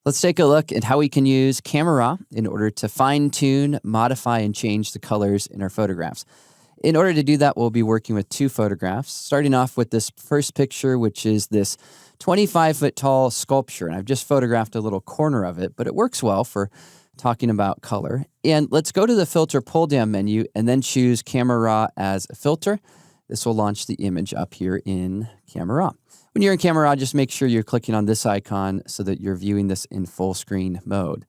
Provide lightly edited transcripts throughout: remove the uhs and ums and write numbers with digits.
Let's take a look at how we can use Camera Raw in order to fine-tune, modify, and change the colors in our photographs. In order to do that, we'll be working with two photographs, starting off with this first picture, which is this 25-foot tall sculpture. And I've just photographed a little corner of it, but it works well for talking about color. And let's go to the Filter pull-down menu and then choose Camera Raw as a filter. This will launch the image up here in Camera Raw. When you're in Camera Raw, just make sure you're clicking on this icon so that you're viewing this in full screen mode.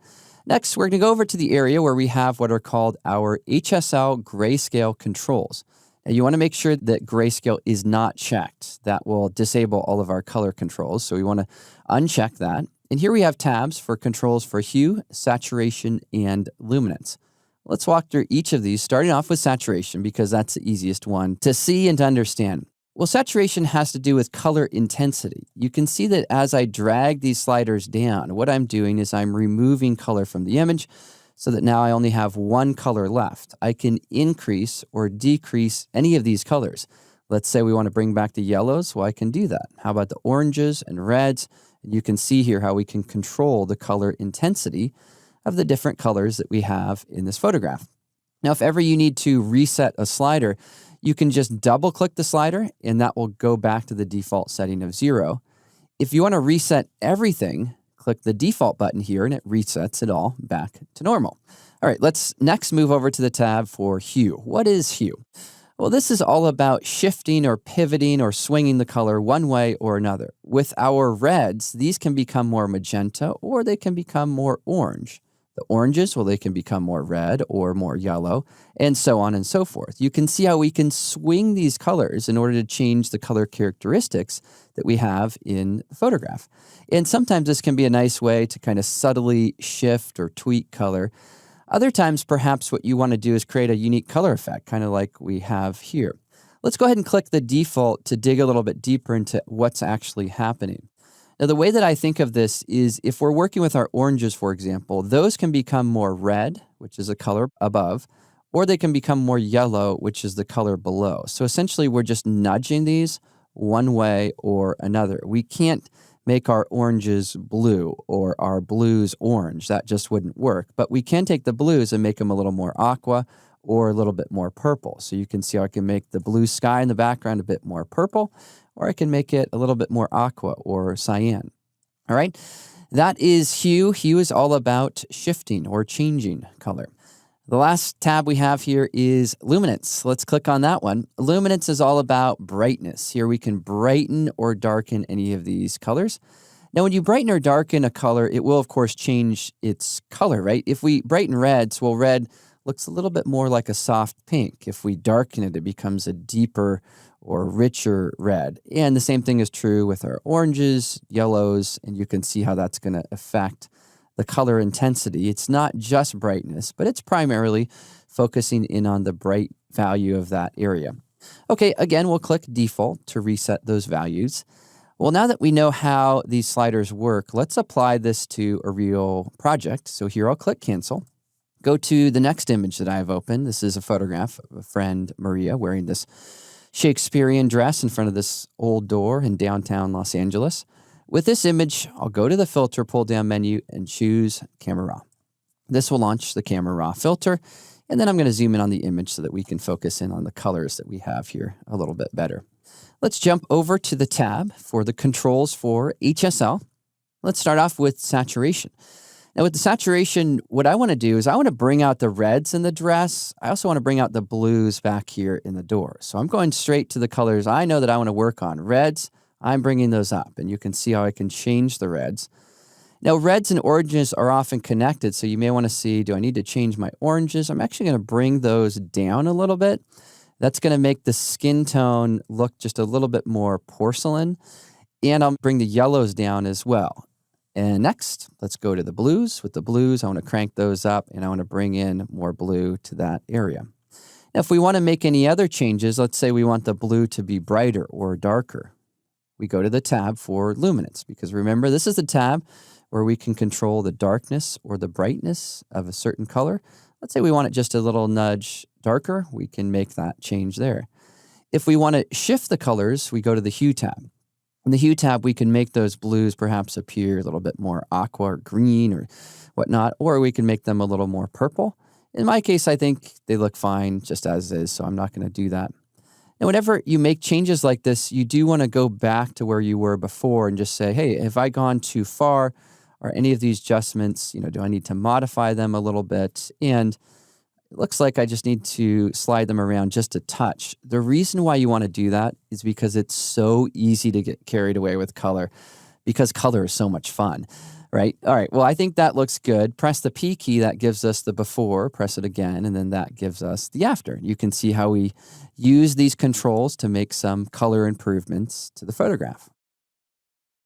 Next, we're going to go over to the area where we have what are called our HSL grayscale controls. Now, you want to make sure that grayscale is not checked. That will disable all of our color controls, so we want to uncheck that. And here we have tabs for controls for hue, saturation, and luminance. Let's walk through each of these, starting off with saturation because that's the easiest one to see and to understand. Well, saturation has to do with color intensity. You can see that as I drag these sliders down, what I'm doing is I'm removing color from the image so that now I only have one color left. I can increase or decrease any of these colors. Let's say we want to bring back the yellows. Well, I can do that. How about the oranges and reds? You can see here how we can control the color intensity of the different colors that we have in this photograph. Now, if ever you need to reset a slider, you can just double-click the slider, and that will go back to the default setting of 0. If you want to reset everything, click the default button here, and it resets it all back to normal. All right, let's next move over to the tab for hue. What is hue? Well, this is all about shifting or pivoting or swinging the color one way or another. With our reds, these can become more magenta, or they can become more orange. The oranges, well, they can become more red or more yellow, and so on and so forth. You can see how we can swing these colors in order to change the color characteristics that we have in the photograph. And sometimes this can be a nice way to kind of subtly shift or tweak color. Other times, perhaps what you want to do is create a unique color effect, kind of like we have here. Let's go ahead and click the default to dig a little bit deeper into what's actually happening. Now, the way that I think of this is if we're working with our oranges, for example, those can become more red, which is a color above, or they can become more yellow, which is the color below. So essentially, we're just nudging these one way or another. We can't make our oranges blue or our blues orange. That just wouldn't work. But we can take the blues and make them a little more aqua or a little bit more purple. So you can see how I can make the blue sky in the background a bit more purple, or I can make it a little bit more aqua or cyan. All right, that is hue. Hue is all about shifting or changing color. The last tab we have here is luminance. Let's click on that one. Luminance is all about brightness. Here we can brighten or darken any of these colors. Now, when you brighten or darken a color, it will, of course, change its color, right? If we brighten reds, well, red looks a little bit more like a soft pink. If we darken it, it becomes a deeper or richer red. And the same thing is true with our oranges, yellows, and you can see how that's going to affect the color intensity. It's not just brightness, but it's primarily focusing in on the bright value of that area. Okay, again, we'll click default to reset those values. Well, now that we know how these sliders work, let's apply this to a real project. So here I'll click cancel. Go to the next image that I have opened. This is a photograph of a friend, Maria, wearing this Shakespearean dress in front of this old door in downtown Los Angeles. With this image, I'll go to the Filter pull-down menu and choose Camera Raw. This will launch the Camera Raw filter, and then I'm going to zoom in on the image so that we can focus in on the colors that we have here a little bit better. Let's jump over to the tab for the controls for HSL. Let's start off with saturation. Now, with the saturation, what I want to do is I want to bring out the reds in the dress. I also want to bring out the blues back here in the door. So I'm going straight to the colors I know that I want to work on. Reds, I'm bringing those up, and you can see how I can change the reds. Now, reds and oranges are often connected, so you may want to see, do I need to change my oranges? I'm actually going to bring those down a little bit. That's going to make the skin tone look just a little bit more porcelain, and I'll bring the yellows down as well. And next, let's go to the blues. With the blues, I want to crank those up, and I want to bring in more blue to that area. Now, if we want to make any other changes, let's say we want the blue to be brighter or darker. We go to the tab for luminance, because remember, this is the tab where we can control the darkness or the brightness of a certain color. Let's say we want it just a little nudge darker. We can make that change there. If we want to shift the colors, we go to the hue tab. In the Hue tab, we can make those blues perhaps appear a little bit more aqua or green or whatnot, or we can make them a little more purple. In my case, I think they look fine just as is, so I'm not going to do that. And whenever you make changes like this, you do want to go back to where you were before and just say, hey, have I gone too far? Are any of these adjustments, do I need to modify them a little bit? And it looks like I just need to slide them around just a touch. The reason why you want to do that is because it's so easy to get carried away with color, because color is so much fun, right? All right, well, I think that looks good. Press the P key, that gives us the before. Press it again, and then that gives us the after. You can see how we use these controls to make some color improvements to the photograph.